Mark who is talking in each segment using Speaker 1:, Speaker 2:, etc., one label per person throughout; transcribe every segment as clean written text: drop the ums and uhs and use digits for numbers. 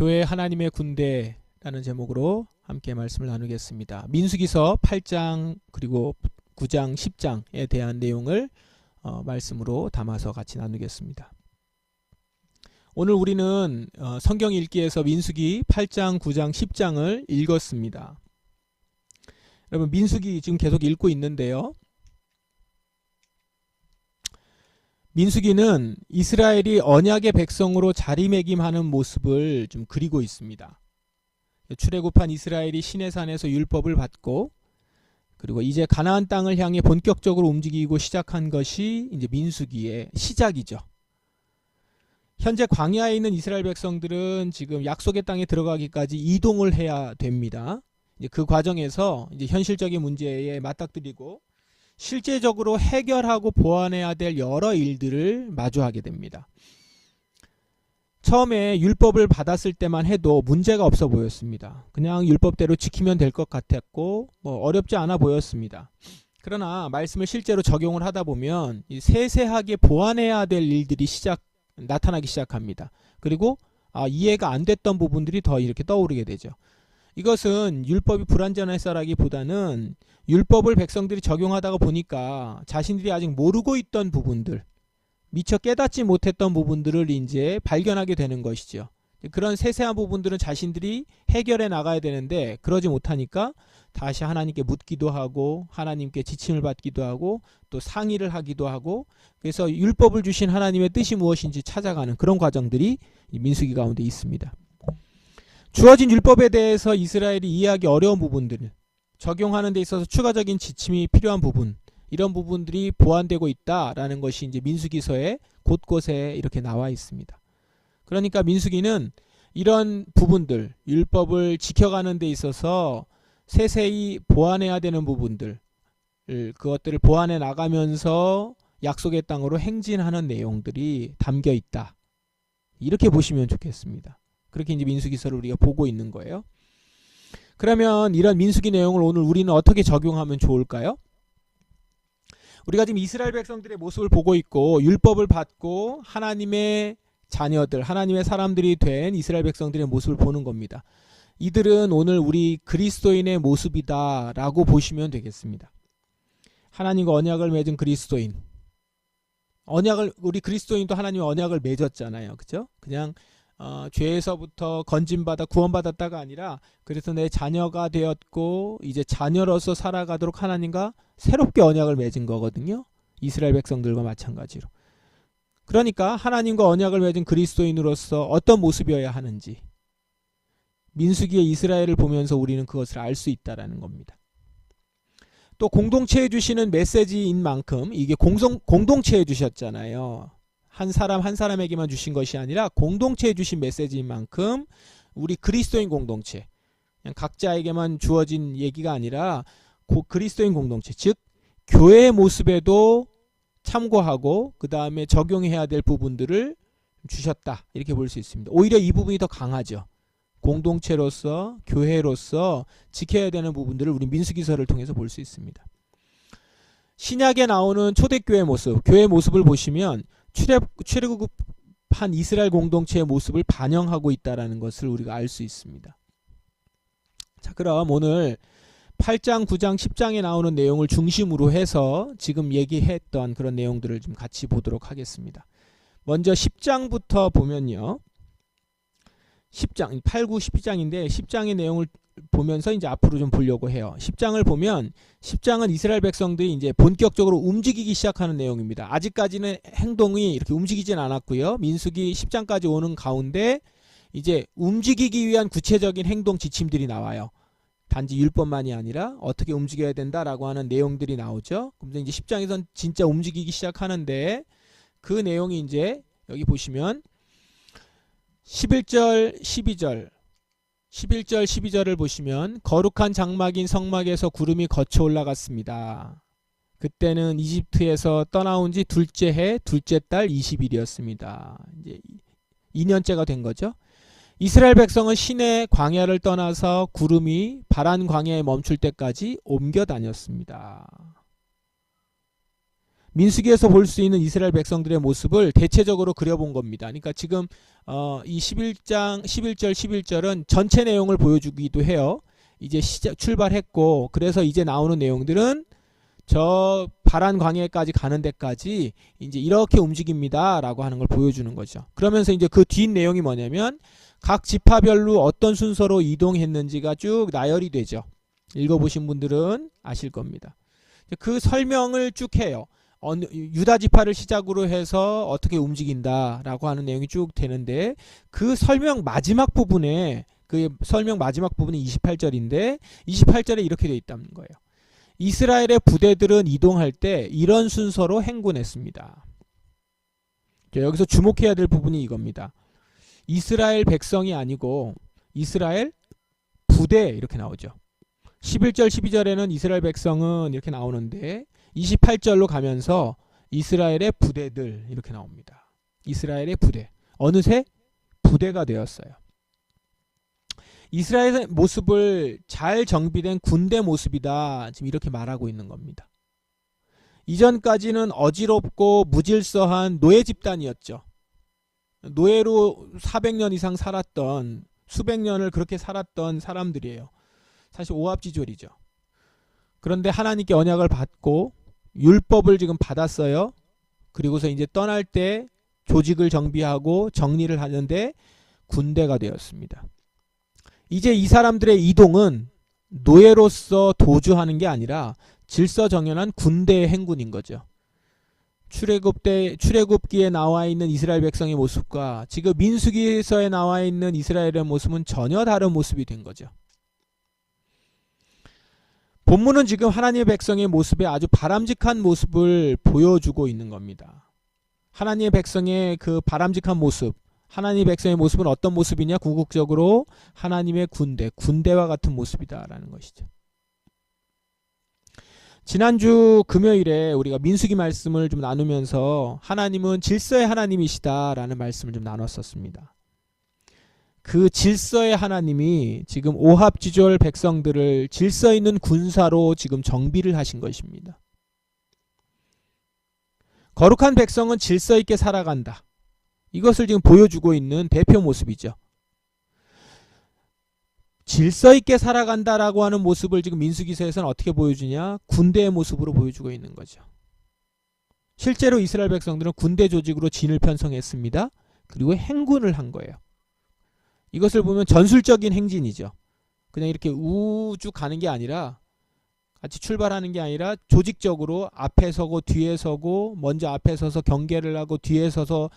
Speaker 1: 교회 하나님의 군대라는 제목으로 함께 말씀을 나누겠습니다. 민수기서 8장 그리고 9장 10장에 대한 내용을 말씀으로 담아서 같이 나누겠습니다. 오늘 우리는 성경 읽기에서 민수기 8장 9장 10장을 읽었습니다. 여러분, 민수기 지금 계속 읽고 있는데요, 민수기는 이스라엘이 언약의 백성으로 자리매김하는 모습을 좀 그리고 있습니다. 출애굽한 이스라엘이 시내산에서 율법을 받고, 그리고 이제 가나안 땅을 향해 본격적으로 움직이고 시작한 것이 이제 민수기의 시작이죠. 현재 광야에 있는 이스라엘 백성들은 지금 약속의 땅에 들어가기까지 이동을 해야 됩니다. 이제 그 과정에서 이제 현실적인 문제에 맞닥뜨리고 실제적으로 해결하고 보완해야 될 여러 일들을 마주하게 됩니다. 처음에 율법을 받았을 때만 해도 문제가 없어 보였습니다. 그냥 율법대로 지키면 될 것 같았고 어렵지 않아 보였습니다. 그러나 말씀을 실제로 적용을 하다 보면 세세하게 보완해야 될 일들이 나타나기 시작합니다. 그리고 이해가 안 됐던 부분들이 더 이렇게 떠오르게 되죠. 이것은 율법이 불완전해서라기보다는 율법을 백성들이 적용하다가 보니까 자신들이 아직 모르고 있던 부분들, 미처 깨닫지 못했던 부분들을 이제 발견하게 되는 것이죠. 그런 세세한 부분들은 자신들이 해결해 나가야 되는데 그러지 못하니까 다시 하나님께 묻기도 하고 하나님께 지침을 받기도 하고 또 상의를 하기도 하고, 그래서 율법을 주신 하나님의 뜻이 무엇인지 찾아가는 그런 과정들이 민수기 가운데 있습니다. 주어진 율법에 대해서 이스라엘이 이해하기 어려운 부분들, 적용하는 데 있어서 추가적인 지침이 필요한 부분, 이런 부분들이 보완되고 있다라는 것이 이제 민수기서에 곳곳에 이렇게 나와 있습니다. 그러니까 민수기는 이런 부분들, 율법을 지켜가는 데 있어서 세세히 보완해야 되는 부분들, 그것들을 보완해 나가면서 약속의 땅으로 행진하는 내용들이 담겨 있다, 이렇게 보시면 좋겠습니다. 그렇게 이제 민수기서를 우리가 보고 있는 거예요. 그러면 이런 민수기 내용을 오늘 우리는 어떻게 적용하면 좋을까요? 우리가 지금 이스라엘 백성들의 모습을 보고 있고 율법을 받고 하나님의 자녀들, 하나님의 사람들이 된 이스라엘 백성들의 모습을 보는 겁니다. 이들은 오늘 우리 그리스도인의 모습이다라고 보시면 되겠습니다. 하나님과 언약을 맺은 그리스도인, 우리 그리스도인도 하나님과 언약을 맺었잖아요, 그죠? 그냥 죄에서부터 건진받아 구원받았다가 아니라 그래서 내 자녀가 되었고 이제 자녀로서 살아가도록 하나님과 새롭게 언약을 맺은 거거든요. 이스라엘 백성들과 마찬가지로. 그러니까 하나님과 언약을 맺은 그리스도인으로서 어떤 모습이어야 하는지 민수기의 이스라엘을 보면서 우리는 그것을 알 수 있다라는 겁니다. 또 공동체에 주시는 메시지인 만큼 이게 공동체에 주셨잖아요. 한 사람 한 사람에게만 주신 것이 아니라 공동체에 주신 메시지인 만큼 우리 그리스도인 공동체, 그냥 각자에게만 주어진 얘기가 아니라 그리스도인 공동체, 즉 교회의 모습에도 참고하고 그 다음에 적용해야 될 부분들을 주셨다, 이렇게 볼 수 있습니다. 오히려 이 부분이 더 강하죠. 공동체로서 교회로서 지켜야 되는 부분들을 우리 민수기서를 통해서 볼 수 있습니다. 신약에 나오는 초대교회 모습, 교회의 모습을 보시면 출애굽한 이스라엘 공동체의 모습을 반영하고 있다는 것을 우리가 알 수 있습니다. 자, 그럼 오늘 8장, 9장, 10장에 나오는 내용을 중심으로 해서 지금 얘기했던 그런 내용들을 좀 같이 보도록 하겠습니다. 먼저 10장부터 보면요, 10장, 8, 9, 10장인데 10장의 내용을 보면서 이제 앞으로 좀 보려고 해요. 10장을 보면 10장은 이스라엘 백성들이 이제 본격적으로 움직이기 시작하는 내용입니다. 아직까지는 행동이 이렇게 움직이진 않았고요. 민수기 10장까지 오는 가운데 이제 움직이기 위한 구체적인 행동 지침들이 나와요. 단지 율법만이 아니라 어떻게 움직여야 된다라고 하는 내용들이 나오죠. 그럼 이제 10장에선 진짜 움직이기 시작하는데 그 내용이 이제 여기 보시면 11절, 12절을 보시면 거룩한 장막인 성막에서 구름이 거쳐 올라갔습니다. 그때는 이집트에서 떠나온 지 둘째 해 둘째 달 20일이었습니다. 이제 2년째가 된 거죠. 이스라엘 백성은 시내 광야를 떠나서 구름이 바란 광야에 멈출 때까지 옮겨 다녔습니다. 민수기에서 볼 수 있는 이스라엘 백성들의 모습을 대체적으로 그려본 겁니다. 그러니까 지금 이 11장 11절 11절은 전체 내용을 보여주기도 해요. 이제 출발했고, 그래서 이제 나오는 내용들은 저 바란 광야까지 가는 데까지 이제 이렇게 움직입니다 라고 하는 걸 보여주는 거죠. 그러면서 이제 그 뒷 내용이 뭐냐면 각 지파별로 어떤 순서로 이동했는지가 쭉 나열이 되죠. 읽어보신 분들은 아실 겁니다. 그 설명을 쭉 해요. 유다 지파를 시작으로 해서 어떻게 움직인다라고 하는 내용이 쭉 되는데, 그 설명 마지막 부분이 28절인데 28절에 이렇게 되어 있다는 거예요. 이스라엘의 부대들은 이동할 때 이런 순서로 행군했습니다. 여기서 주목해야 될 부분이 이겁니다. 이스라엘 백성이 아니고 이스라엘 부대 이렇게 나오죠. 11절 12절에는 이스라엘 백성은 이렇게 나오는데 28절로 가면서 이스라엘의 부대들 이렇게 나옵니다. 이스라엘의 부대. 어느새 부대가 되었어요. 이스라엘의 모습을 잘 정비된 군대 모습이다, 지금 이렇게 말하고 있는 겁니다. 이전까지는 어지럽고 무질서한 노예 집단이었죠. 노예로 400년 이상 살았던, 수백 년을 그렇게 살았던 사람들이에요. 사실 오합지졸이죠. 그런데 하나님께 언약을 받고 율법을 지금 받았어요. 그리고서 이제 떠날 때 조직을 정비하고 정리를 하는데 군대가 되었습니다. 이제 이 사람들의 이동은 노예로서 도주하는 게 아니라 질서정연한 군대의 행군인 거죠. 출애굽기에 나와 있는 이스라엘 백성의 모습과 지금 민수기서에 나와 있는 이스라엘의 모습은 전혀 다른 모습이 된 거죠. 본문은 지금 하나님의 백성의 모습에 아주 바람직한 모습을 보여주고 있는 겁니다. 하나님의 백성의 그 바람직한 모습, 하나님의 백성의 모습은 어떤 모습이냐? 궁극적으로 하나님의 군대와 같은 모습이다라는 것이죠. 지난주 금요일에 우리가 민수기 말씀을 좀 나누면서 하나님은 질서의 하나님이시다라는 말씀을 좀 나눴었습니다. 그 질서의 하나님이 지금 오합지졸 백성들을 질서 있는 군사로 지금 정비를 하신 것입니다. 거룩한 백성은 질서 있게 살아간다. 이것을 지금 보여주고 있는 대표 모습이죠. 질서 있게 살아간다라고 하는 모습을 지금 민수기서에서는 어떻게 보여주냐? 군대의 모습으로 보여주고 있는 거죠. 실제로 이스라엘 백성들은 군대 조직으로 진을 편성했습니다. 그리고 행군을 한 거예요. 이것을 보면 전술적인 행진이죠. 그냥 이렇게 우쭉 가는 게 아니라, 같이 출발하는 게 아니라 조직적으로 앞에 서고 뒤에 서고, 먼저 앞에 서서 경계를 하고 뒤에 서서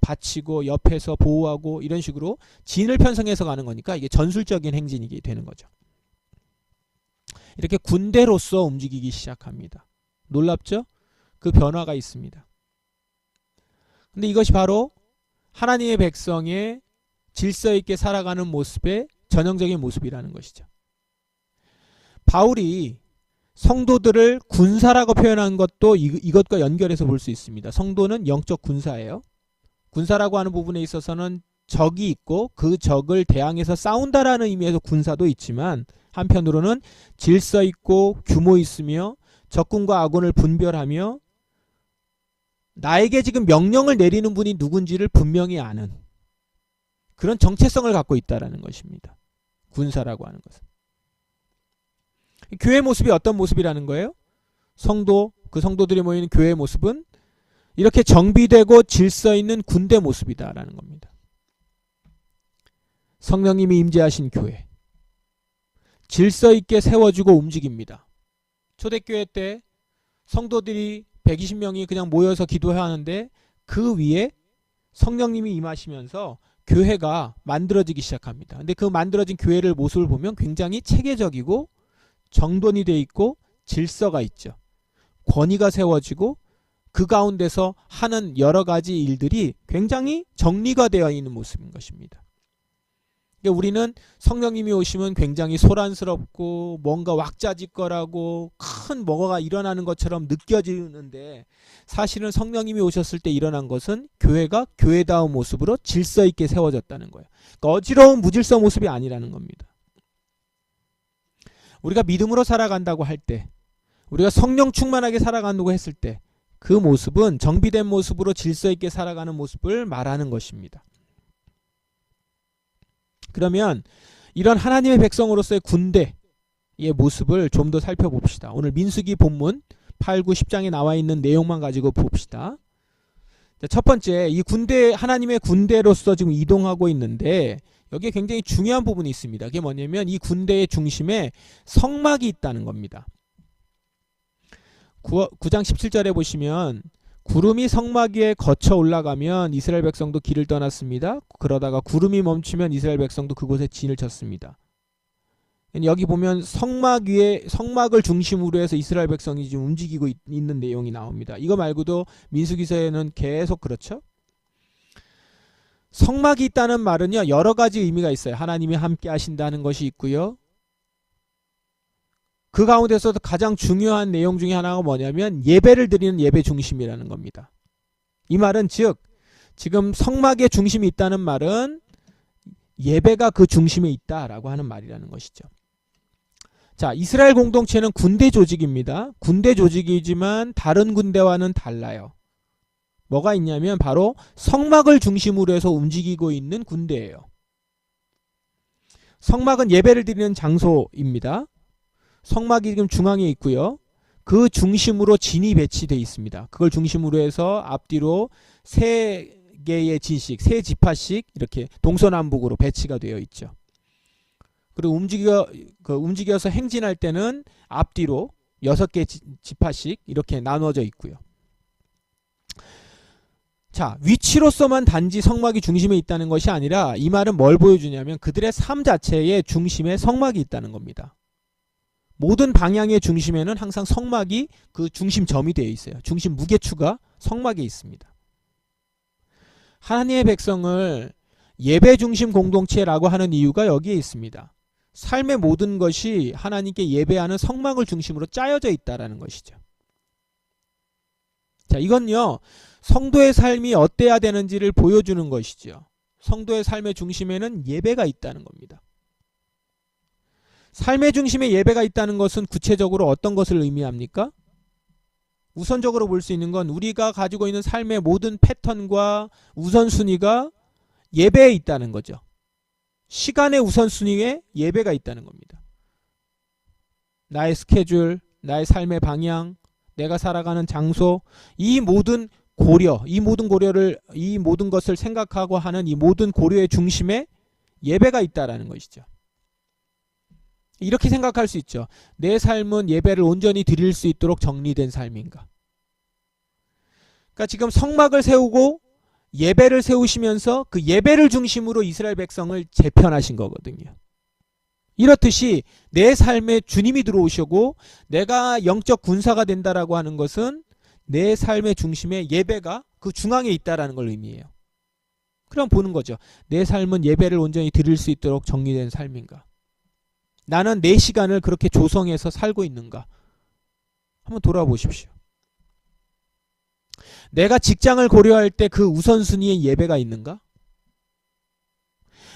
Speaker 1: 받치고 옆에서 보호하고, 이런 식으로 진을 편성해서 가는 거니까 이게 전술적인 행진이 되는 거죠. 이렇게 군대로서 움직이기 시작합니다. 놀랍죠? 그 변화가 있습니다. 근데 이것이 바로 하나님의 백성의 질서 있게 살아가는 모습의 전형적인 모습이라는 것이죠. 바울이 성도들을 군사라고 표현한 것도 이것과 연결해서 볼 수 있습니다. 성도는 영적 군사예요. 군사라고 하는 부분에 있어서는 적이 있고 그 적을 대항해서 싸운다라는 의미에서 군사도 있지만, 한편으로는 질서 있고 규모 있으며 적군과 아군을 분별하며 나에게 지금 명령을 내리는 분이 누군지를 분명히 아는 그런 정체성을 갖고 있다는 것입니다. 군사라고 하는 것은. 교회 모습이 어떤 모습이라는 거예요? 그 성도들이 모이는 교회의 모습은 이렇게 정비되고 질서 있는 군대 모습이다라는 겁니다. 성령님이 임재하신 교회. 질서 있게 세워주고 움직입니다. 초대교회 때 성도들이 120명이 그냥 모여서 기도하는데 그 위에 성령님이 임하시면서 교회가 만들어지기 시작합니다. 근데 그 만들어진 교회를 모습을 보면 굉장히 체계적이고 정돈이 되어 있고 질서가 있죠. 권위가 세워지고 그 가운데서 하는 여러 가지 일들이 굉장히 정리가 되어 있는 모습인 것입니다. 그러니까 우리는 성령님이 오시면 굉장히 소란스럽고 뭔가 왁자지껄하고 큰 뭐가 일어나는 것처럼 느껴지는데, 사실은 성령님이 오셨을 때 일어난 것은 교회가 교회다운 모습으로 질서 있게 세워졌다는 거예요. 그러니까 어지러운 무질서 모습이 아니라는 겁니다. 우리가 믿음으로 살아간다고 할 때, 우리가 성령 충만하게 살아간다고 했을 때, 그 모습은 정비된 모습으로 질서 있게 살아가는 모습을 말하는 것입니다. 그러면 이런 하나님의 백성으로서의 군대의 모습을 좀 더 살펴봅시다. 오늘 민수기 본문 8, 9, 10장에 나와 있는 내용만 가지고 봅시다. 첫 번째, 이 군대, 하나님의 군대로서 지금 이동하고 있는데 여기에 굉장히 중요한 부분이 있습니다. 그게 뭐냐면 이 군대의 중심에 성막이 있다는 겁니다. 9장 17절에 보시면 구름이 성막 위에 거쳐 올라가면 이스라엘 백성도 길을 떠났습니다. 그러다가 구름이 멈추면 이스라엘 백성도 그곳에 진을 쳤습니다. 여기 보면 성막 위에, 성막을 중심으로 해서 이스라엘 백성이 지금 움직이고 있는 내용이 나옵니다. 이거 말고도 민수기서에는 계속 그렇죠. 성막이 있다는 말은요, 여러 가지 의미가 있어요. 하나님이 함께 하신다는 것이 있고요. 그 가운데서도 가장 중요한 내용 중에 하나가 뭐냐면 예배를 드리는 예배 중심이라는 겁니다. 이 말은 즉 지금 성막의 중심이 있다는 말은 예배가 그 중심에 있다라고 하는 말이라는 것이죠. 자, 이스라엘 공동체는 군대 조직입니다. 군대 조직이지만 다른 군대와는 달라요. 뭐가 있냐면 바로 성막을 중심으로 해서 움직이고 있는 군대예요. 성막은 예배를 드리는 장소입니다. 성막이 지금 중앙에 있고요. 그 중심으로 진이 배치되어 있습니다. 그걸 중심으로 해서 앞뒤로 세 개의 진씩, 세 지파씩 이렇게 동서남북으로 배치가 되어 있죠. 그리고 움직여서 행진할 때는 앞뒤로 6개 지파씩 이렇게 나눠져 있고요. 자, 위치로서만 단지 성막이 중심에 있다는 것이 아니라 이 말은 뭘 보여주냐면 그들의 삶 자체의 중심에 성막이 있다는 겁니다. 모든 방향의 중심에는 항상 성막이 그 중심점이 되어 있어요. 중심 무게추가 성막에 있습니다. 하나님의 백성을 예배 중심 공동체라고 하는 이유가 여기에 있습니다. 삶의 모든 것이 하나님께 예배하는 성막을 중심으로 짜여져 있다는 것이죠. 자, 이건요, 성도의 삶이 어때야 되는지를 보여주는 것이죠. 성도의 삶의 중심에는 예배가 있다는 겁니다. 삶의 중심에 예배가 있다는 것은 구체적으로 어떤 것을 의미합니까? 우선적으로 볼 수 있는 건 우리가 가지고 있는 삶의 모든 패턴과 우선순위가 예배에 있다는 거죠. 시간의 우선순위에 예배가 있다는 겁니다. 나의 스케줄, 나의 삶의 방향, 내가 살아가는 장소, 이 모든 고려, 이 모든 것을 생각하고 하는 이 모든 고려의 중심에 예배가 있다라는 것이죠. 이렇게 생각할 수 있죠. 내 삶은 예배를 온전히 드릴 수 있도록 정리된 삶인가? 그러니까 지금 성막을 세우고 예배를 세우시면서 그 예배를 중심으로 이스라엘 백성을 재편하신 거거든요. 이렇듯이 내 삶에 주님이 들어오시고 내가 영적 군사가 된다라고 하는 것은 내 삶의 중심에 예배가 그 중앙에 있다라는 걸 의미해요. 그럼 보는 거죠. 내 삶은 예배를 온전히 드릴 수 있도록 정리된 삶인가? 나는 내 시간을 그렇게 조성해서 살고 있는가? 한번 돌아보십시오. 내가 직장을 고려할 때 그 우선순위에 예배가 있는가?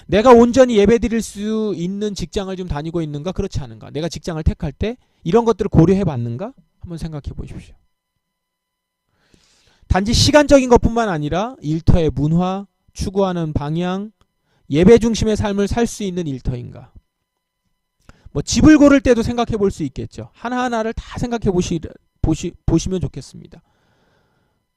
Speaker 1: 내가 온전히 예배 드릴 수 있는 직장을 좀 다니고 있는가? 그렇지 않은가? 내가 직장을 택할 때 이런 것들을 고려해 봤는가? 한번 생각해 보십시오. 단지 시간적인 것뿐만 아니라 일터의 문화, 추구하는 방향, 예배 중심의 삶을 살 수 있는 일터인가? 뭐 집을 고를 때도 생각해 볼 수 있겠죠. 하나하나를 다 생각해 보시면 좋겠습니다.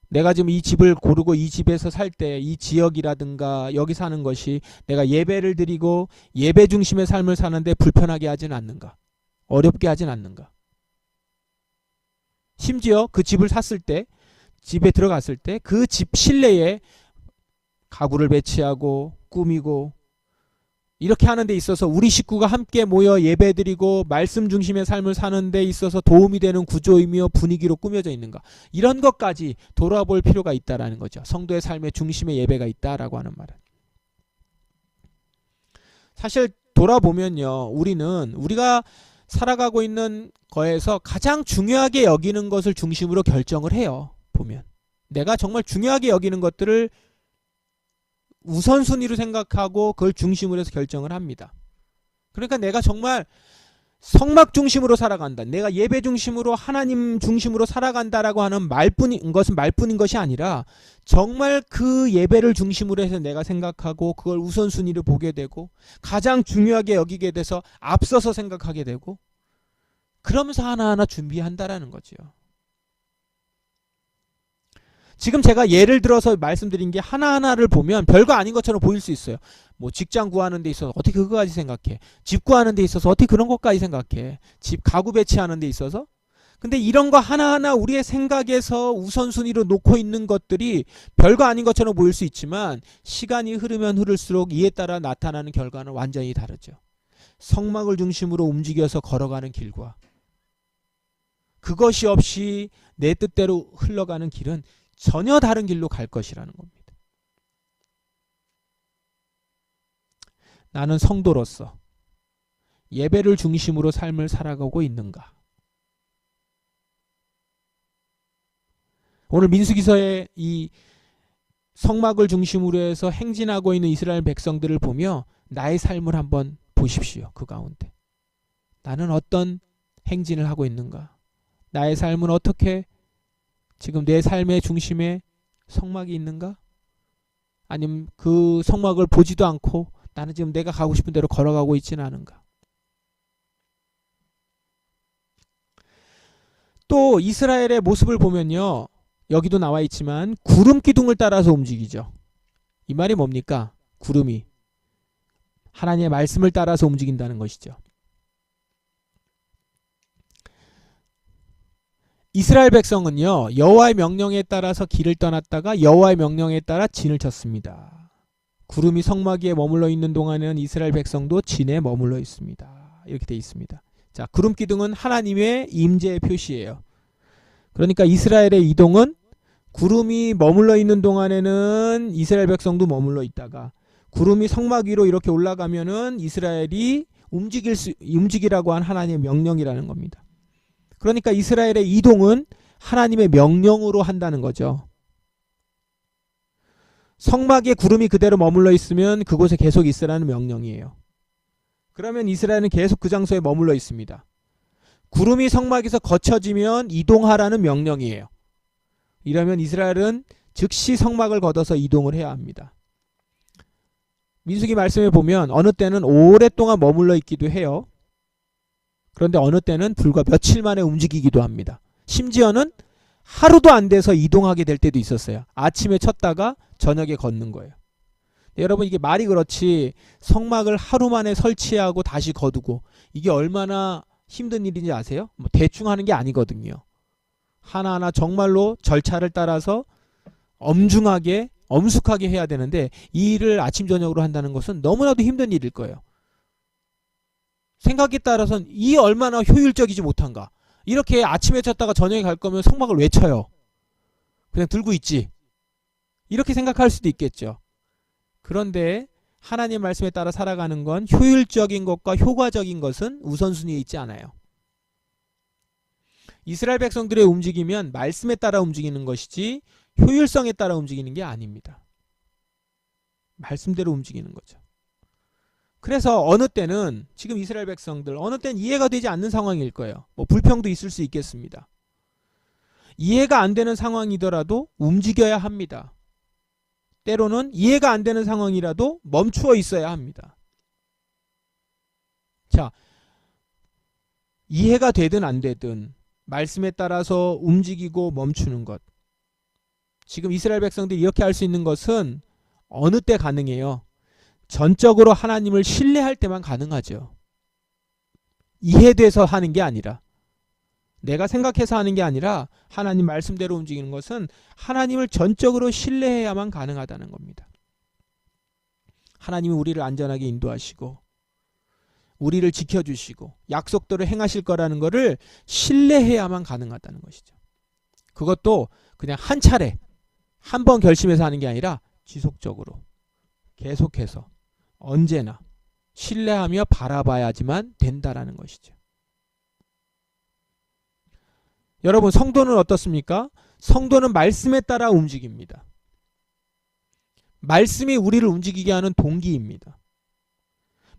Speaker 1: 내가 지금 이 집을 고르고 이 집에서 살 때 이 지역이라든가 여기 사는 것이 내가 예배를 드리고 예배 중심의 삶을 사는데 불편하게 하진 않는가? 어렵게 하진 않는가? 심지어 그 집을 샀을 때, 집에 들어갔을 때 그 집 실내에 가구를 배치하고 꾸미고 이렇게 하는 데 있어서 우리 식구가 함께 모여 예배드리고 말씀 중심의 삶을 사는 데 있어서 도움이 되는 구조이며 분위기로 꾸며져 있는가? 이런 것까지 돌아볼 필요가 있다라는 거죠. 성도의 삶의 중심에 예배가 있다라고 하는 말은. 사실 돌아보면요, 우리가 살아가고 있는 거에서 가장 중요하게 여기는 것을 중심으로 결정을 해요. 보면 내가 정말 중요하게 여기는 것들을 우선순위로 생각하고 그걸 중심으로 해서 결정을 합니다. 그러니까 내가 정말 성막 중심으로 살아간다. 내가 예배 중심으로 하나님 중심으로 살아간다라고 하는 말뿐인 것이 아니라 정말 그 예배를 중심으로 해서 내가 생각하고 그걸 우선순위를 보게 되고 가장 중요하게 여기게 돼서 앞서서 생각하게 되고 그러면서 하나하나 준비한다라는 거죠. 지금 제가 예를 들어서 말씀드린 게 하나하나를 보면 별거 아닌 것처럼 보일 수 있어요. 뭐 직장 구하는 데 있어서 어떻게 그거까지 생각해? 집 구하는 데 있어서 어떻게 그런 것까지 생각해? 집 가구 배치하는 데 있어서? 근데 이런 거 하나하나 우리의 생각에서 우선순위로 놓고 있는 것들이 별거 아닌 것처럼 보일 수 있지만 시간이 흐르면 흐를수록 이에 따라 나타나는 결과는 완전히 다르죠. 성막을 중심으로 움직여서 걸어가는 길과 그것이 없이 내 뜻대로 흘러가는 길은 전혀 다른 길로 갈 것이라는 겁니다. 나는 성도로서 예배를 중심으로 삶을 살아가고 있는가? 오늘 민수기서의 이 성막을 중심으로 해서 행진하고 있는 이스라엘 백성들을 보며 나의 삶을 한번 보십시오. 그 가운데 나는 어떤 행진을 하고 있는가? 나의 삶은 어떻게 지금 내 삶의 중심에 성막이 있는가? 아니면 그 성막을 보지도 않고 나는 지금 내가 가고 싶은 대로 걸어가고 있지는 않은가? 또 이스라엘의 모습을 보면요. 여기도 나와 있지만 구름 기둥을 따라서 움직이죠. 이 말이 뭡니까? 구름이 하나님의 말씀을 따라서 움직인다는 것이죠. 이스라엘 백성은요. 여호와의 명령에 따라서 길을 떠났다가 여호와의 명령에 따라 진을 쳤습니다. 구름이 성막 위에 머물러 있는 동안에는 이스라엘 백성도 진에 머물러 있습니다. 이렇게 되어 있습니다. 자, 구름 기둥은 하나님의 임재의 표시예요. 그러니까 이스라엘의 이동은 구름이 머물러 있는 동안에는 이스라엘 백성도 머물러 있다가 구름이 성막 위로 이렇게 올라가면은 이스라엘이 움직이라고 한 하나님의 명령이라는 겁니다. 그러니까 이스라엘의 이동은 하나님의 명령으로 한다는 거죠. 성막에 구름이 그대로 머물러 있으면 그곳에 계속 있으라는 명령이에요. 그러면 이스라엘은 계속 그 장소에 머물러 있습니다. 구름이 성막에서 거쳐지면 이동하라는 명령이에요. 이러면 이스라엘은 즉시 성막을 걷어서 이동을 해야 합니다. 민수기 말씀에 보면 어느 때는 오랫동안 머물러 있기도 해요. 그런데 어느 때는 불과 며칠 만에 움직이기도 합니다. 심지어는 하루도 안 돼서 이동하게 될 때도 있었어요. 아침에 쳤다가 저녁에 걷는 거예요. 여러분 이게 말이 그렇지 성막을 하루 만에 설치하고 다시 거두고 이게 얼마나 힘든 일인지 아세요? 뭐 대충 하는 게 아니거든요. 하나하나 정말로 절차를 따라서 엄중하게 엄숙하게 해야 되는데 이 일을 아침 저녁으로 한다는 것은 너무나도 힘든 일일 거예요. 생각에 따라서는 이 얼마나 효율적이지 못한가. 이렇게 아침에 쳤다가 저녁에 갈 거면 성막을 왜 쳐요? 그냥 들고 있지. 이렇게 생각할 수도 있겠죠. 그런데 하나님 말씀에 따라 살아가는 건 효율적인 것과 효과적인 것은 우선순위에 있지 않아요. 이스라엘 백성들의 움직이면 말씀에 따라 움직이는 것이지 효율성에 따라 움직이는 게 아닙니다. 말씀대로 움직이는 거죠. 그래서 어느 때는 지금 이스라엘 백성들 어느 때는 이해가 되지 않는 상황일 거예요. 뭐 불평도 있을 수 있겠습니다. 이해가 안 되는 상황이더라도 움직여야 합니다. 때로는 이해가 안 되는 상황이라도 멈추어 있어야 합니다. 자, 이해가 되든 안 되든 말씀에 따라서 움직이고 멈추는 것. 지금 이스라엘 백성들이 이렇게 할 수 있는 것은 어느 때 가능해요? 전적으로 하나님을 신뢰할 때만 가능하죠. 이해돼서 하는 게 아니라 내가 생각해서 하는 게 아니라 하나님 말씀대로 움직이는 것은 하나님을 전적으로 신뢰해야만 가능하다는 겁니다. 하나님이 우리를 안전하게 인도하시고 우리를 지켜주시고 약속대로 행하실 거라는 것을 신뢰해야만 가능하다는 것이죠. 그것도 그냥 한 차례 한 번 결심해서 하는 게 아니라 지속적으로 계속해서 언제나 신뢰하며 바라봐야지만 된다라는 것이죠. 여러분 성도는 어떻습니까? 성도는 말씀에 따라 움직입니다. 말씀이 우리를 움직이게 하는 동기입니다.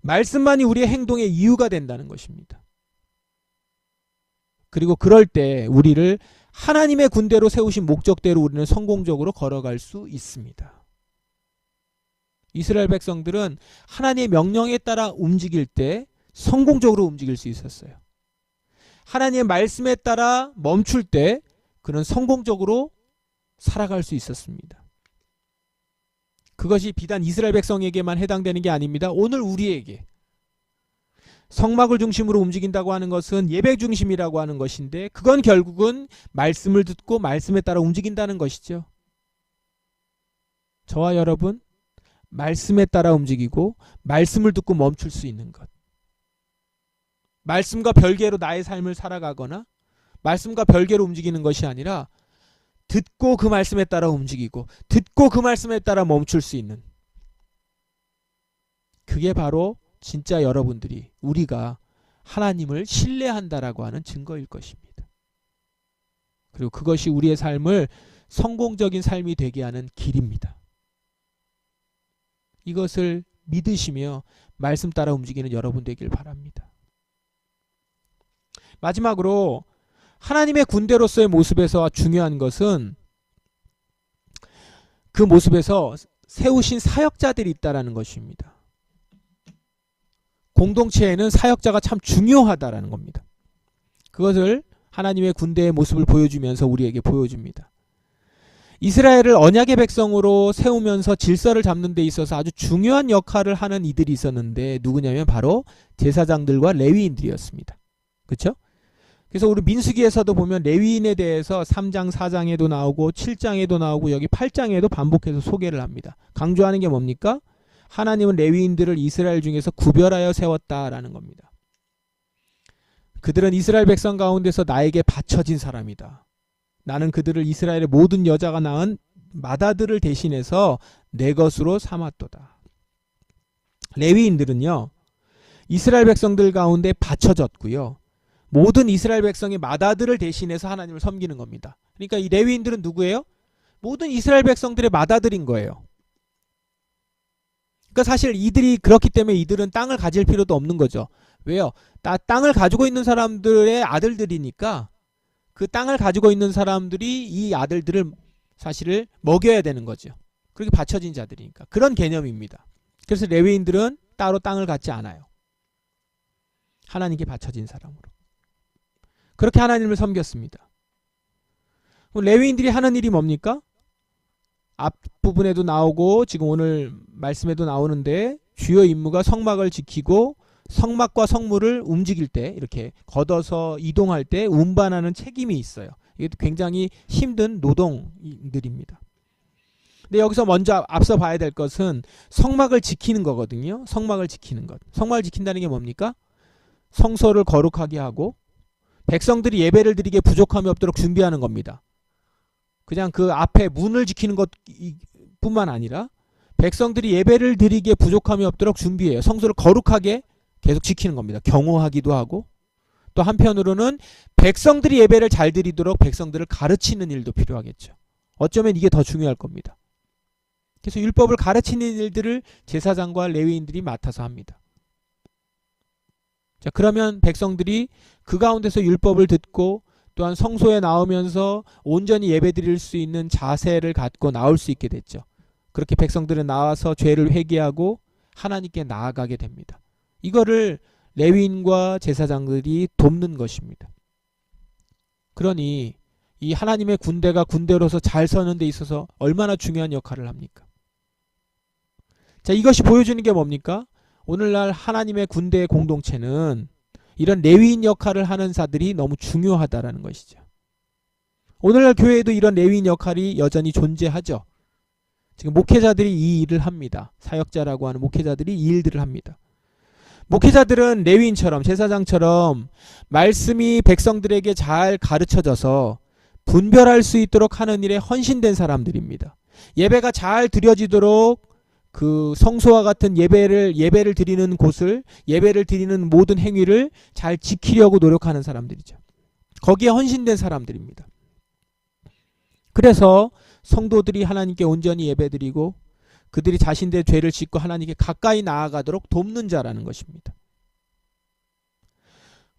Speaker 1: 말씀만이 우리의 행동의 이유가 된다는 것입니다. 그리고 그럴 때 우리를 하나님의 군대로 세우신 목적대로 우리는 성공적으로 걸어갈 수 있습니다. 이스라엘 백성들은 하나님의 명령에 따라 움직일 때 성공적으로 움직일 수 있었어요. 하나님의 말씀에 따라 멈출 때 그는 성공적으로 살아갈 수 있었습니다. 그것이 비단 이스라엘 백성에게만 해당되는 게 아닙니다. 오늘 우리에게 성막을 중심으로 움직인다고 하는 것은 예배 중심이라고 하는 것인데 그건 결국은 말씀을 듣고 말씀에 따라 움직인다는 것이죠. 저와 여러분 말씀에 따라 움직이고 말씀을 듣고 멈출 수 있는 것. 말씀과 별개로 나의 삶을 살아가거나 말씀과 별개로 움직이는 것이 아니라 듣고 그 말씀에 따라 움직이고 듣고 그 말씀에 따라 멈출 수 있는, 그게 바로 진짜 여러분들이 우리가 하나님을 신뢰한다라고 하는 증거일 것입니다. 그리고 그것이 우리의 삶을 성공적인 삶이 되게 하는 길입니다. 이것을 믿으시며 말씀 따라 움직이는 여러분 되길 바랍니다. 마지막으로 하나님의 군대로서의 모습에서 중요한 것은 그 모습에서 세우신 사역자들이 있다라는 것입니다. 공동체에는 사역자가 참 중요하다라는 겁니다. 그것을 하나님의 군대의 모습을 보여주면서 우리에게 보여줍니다. 이스라엘을 언약의 백성으로 세우면서 질서를 잡는 데 있어서 아주 중요한 역할을 하는 이들이 있었는데 누구냐면 바로 제사장들과 레위인들이었습니다. 그렇죠? 그래서 우리 민수기에서도 보면 레위인에 대해서 3장 4장에도 나오고 7장에도 나오고 여기 8장에도 반복해서 소개를 합니다. 강조하는 게 뭡니까? 하나님은 레위인들을 이스라엘 중에서 구별하여 세웠다라는 겁니다. 그들은 이스라엘 백성 가운데서 나에게 바쳐진 사람이다. 나는 그들을 이스라엘의 모든 여자가 낳은 맏아들을 대신해서 내 것으로 삼았도다. 레위인들은요, 이스라엘 백성들 가운데 바쳐졌고요. 모든 이스라엘 백성의 맏아들을 대신해서 하나님을 섬기는 겁니다. 그러니까 이 레위인들은 누구예요? 모든 이스라엘 백성들의 맏아들인 거예요. 그러니까 사실 이들이 그렇기 때문에 이들은 땅을 가질 필요도 없는 거죠. 왜요? 땅을 가지고 있는 사람들의 아들들이니까 그 땅을 가지고 있는 사람들이 이 아들들을 사실을 먹여야 되는 거죠. 그렇게 바쳐진 자들이니까. 그런 개념입니다. 그래서 레위인들은 따로 땅을 갖지 않아요. 하나님께 바쳐진 사람으로. 그렇게 하나님을 섬겼습니다. 레위인들이 하는 일이 뭡니까? 앞부분에도 나오고 지금 오늘 말씀에도 나오는데 주요 임무가 성막을 지키고 성막과 성물을 움직일 때 이렇게 걷어서 이동할 때 운반하는 책임이 있어요. 이게 굉장히 힘든 노동들입니다. 근데 여기서 먼저 앞서 봐야 될 것은 성막을 지키는 거거든요. 성막을 지키는 것. 성막을 지킨다는 게 뭡니까? 성소를 거룩하게 하고 백성들이 예배를 드리기에 부족함이 없도록 준비하는 겁니다. 그냥 그 앞에 문을 지키는 것 뿐만 아니라 백성들이 예배를 드리기에 부족함이 없도록 준비해요. 성소를 거룩하게 계속 지키는 겁니다. 경호하기도 하고 또 한편으로는 백성들이 예배를 잘 드리도록 백성들을 가르치는 일도 필요하겠죠. 어쩌면 이게 더 중요할 겁니다. 그래서 율법을 가르치는 일들을 제사장과 레위인들이 맡아서 합니다. 자, 그러면 백성들이 그 가운데서 율법을 듣고 또한 성소에 나오면서 온전히 예배드릴 수 있는 자세를 갖고 나올 수 있게 됐죠. 그렇게 백성들은 나와서 죄를 회개하고 하나님께 나아가게 됩니다. 이거를 레위인과 제사장들이 돕는 것입니다. 그러니 이 하나님의 군대가 군대로서 잘 서는 데 있어서 얼마나 중요한 역할을 합니까? 자, 이것이 보여주는 게 뭡니까? 오늘날 하나님의 군대의 공동체는 이런 레위인 역할을 하는 자들이 너무 중요하다라는 것이죠. 오늘날 교회에도 이런 레위인 역할이 여전히 존재하죠. 지금 목회자들이 이 일을 합니다. 사역자라고 하는 목회자들이 이 일들을 합니다. 목회자들은 레위인처럼 제사장처럼 말씀이 백성들에게 잘 가르쳐져서 분별할 수 있도록 하는 일에 헌신된 사람들입니다. 예배가 잘 드려지도록 그 성소와 같은 예배를 드리는 곳을, 예배를 드리는 모든 행위를 잘 지키려고 노력하는 사람들이죠. 거기에 헌신된 사람들입니다. 그래서 성도들이 하나님께 온전히 예배드리고 그들이 자신들의 죄를 짓고 하나님께 가까이 나아가도록 돕는 자라는 것입니다.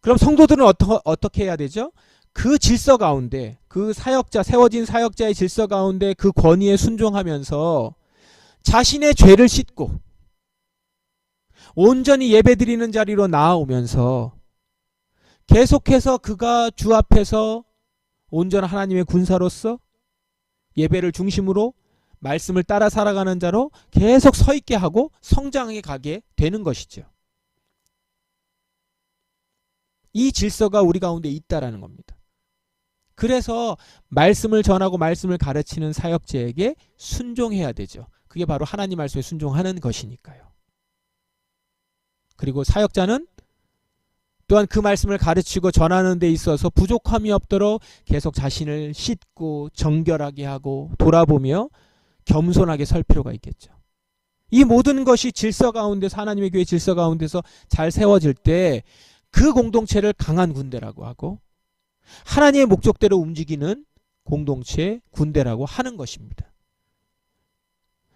Speaker 1: 그럼 성도들은 어떻게 해야 되죠? 그 질서 가운데, 그 사역자, 세워진 사역자의 질서 가운데 그 권위에 순종하면서 자신의 죄를 씻고 온전히 예배드리는 자리로 나아오면서 계속해서 그가 주 앞에서 온전한 하나님의 군사로서 예배를 중심으로 말씀을 따라 살아가는 자로 계속 서 있게 하고 성장해 가게 되는 것이죠. 이 질서가 우리 가운데 있다라는 겁니다. 그래서 말씀을 전하고 말씀을 가르치는 사역자에게 순종해야 되죠. 그게 바로 하나님 말씀에 순종하는 것이니까요. 그리고 사역자는 또한 그 말씀을 가르치고 전하는 데 있어서 부족함이 없도록 계속 자신을 씻고 정결하게 하고 돌아보며 겸손하게 설 필요가 있겠죠. 이 모든 것이 질서 가운데서, 하나님의 교회 질서 가운데서 잘 세워질 때 그 공동체를 강한 군대라고 하고 하나님의 목적대로 움직이는 공동체 군대라고 하는 것입니다.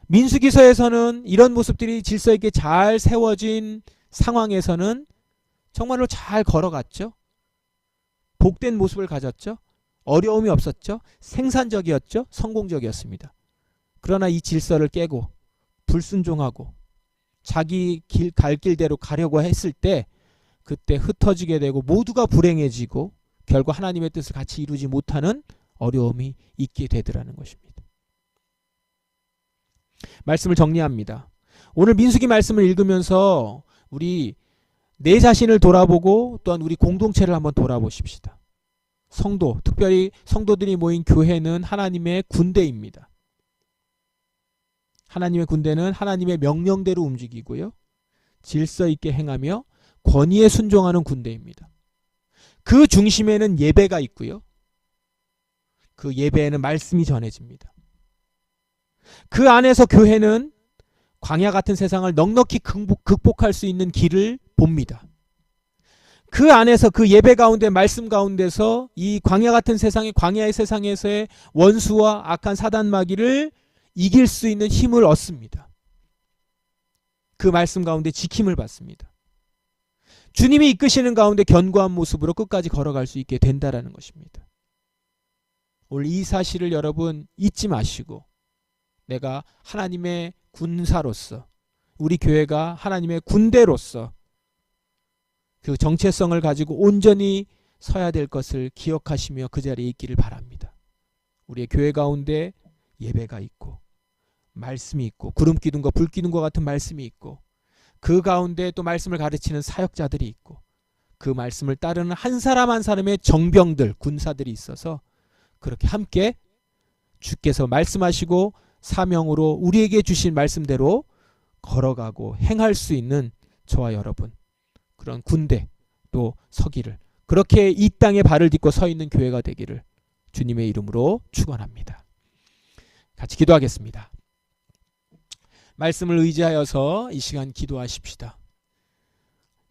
Speaker 1: 민수기서에서는 이런 모습들이 질서 있게 잘 세워진 상황에서는 정말로 잘 걸어갔죠. 복된 모습을 가졌죠. 어려움이 없었죠. 생산적이었죠. 성공적이었습니다. 그러나 이 질서를 깨고 불순종하고 자기 갈 길대로 가려고 했을 때 그때 흩어지게 되고 모두가 불행해지고 결국 하나님의 뜻을 같이 이루지 못하는 어려움이 있게 되더라는 것입니다. 말씀을 정리합니다. 오늘 민수기 말씀을 읽으면서 우리 내 자신을 돌아보고 또한 우리 공동체를 한번 돌아보십시다. 성도, 특별히 성도들이 모인 교회는 하나님의 군대입니다. 하나님의 군대는 하나님의 명령대로 움직이고요. 질서 있게 행하며 권위에 순종하는 군대입니다. 그 중심에는 예배가 있고요. 그 예배에는 말씀이 전해집니다. 그 안에서 교회는 광야 같은 세상을 넉넉히 극복할 수 있는 길을 봅니다. 그 안에서 그 예배 가운데 말씀 가운데서 이 광야 같은 세상의 광야의 세상에서의 원수와 악한 사단 마귀를 이길 수 있는 힘을 얻습니다. 그 말씀 가운데 지킴을 받습니다. 주님이 이끄시는 가운데 견고한 모습으로 끝까지 걸어갈 수 있게 된다라는 것입니다. 오늘 이 사실을 여러분 잊지 마시고 내가 하나님의 군사로서 우리 교회가 하나님의 군대로서 그 정체성을 가지고 온전히 서야 될 것을 기억하시며 그 자리에 있기를 바랍니다. 우리의 교회 가운데 예배가 있고 말씀이 있고 구름 기둥과 불 기둥과 같은 말씀이 있고 그 가운데 또 말씀을 가르치는 사역자들이 있고 그 말씀을 따르는 한 사람 한 사람의 정병들, 군사들이 있어서 그렇게 함께 주께서 말씀하시고 사명으로 우리에게 주신 말씀대로 걸어가고 행할 수 있는 저와 여러분 그런 군대 또 서기를 그렇게 이 땅에 발을 딛고 서 있는 교회가 되기를 주님의 이름으로 축원합니다. 같이 기도하겠습니다. 말씀을 의지하여서 이 시간 기도하십시다.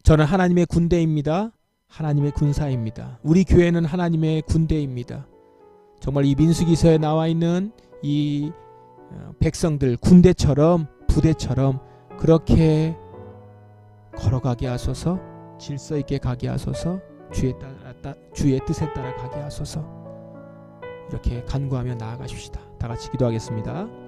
Speaker 1: 저는 하나님의 군대입니다. 하나님의 군사입니다. 우리 교회는 하나님의 군대입니다. 정말 이 민수기서에 나와 있는 이 백성들 군대처럼 부대처럼 그렇게 걸어가게 하소서, 질서 있게 가게 하소서, 주의 뜻에 따라 가게 하소서. 이렇게 간구하며 나아가십시다. 다 같이 기도하겠습니다.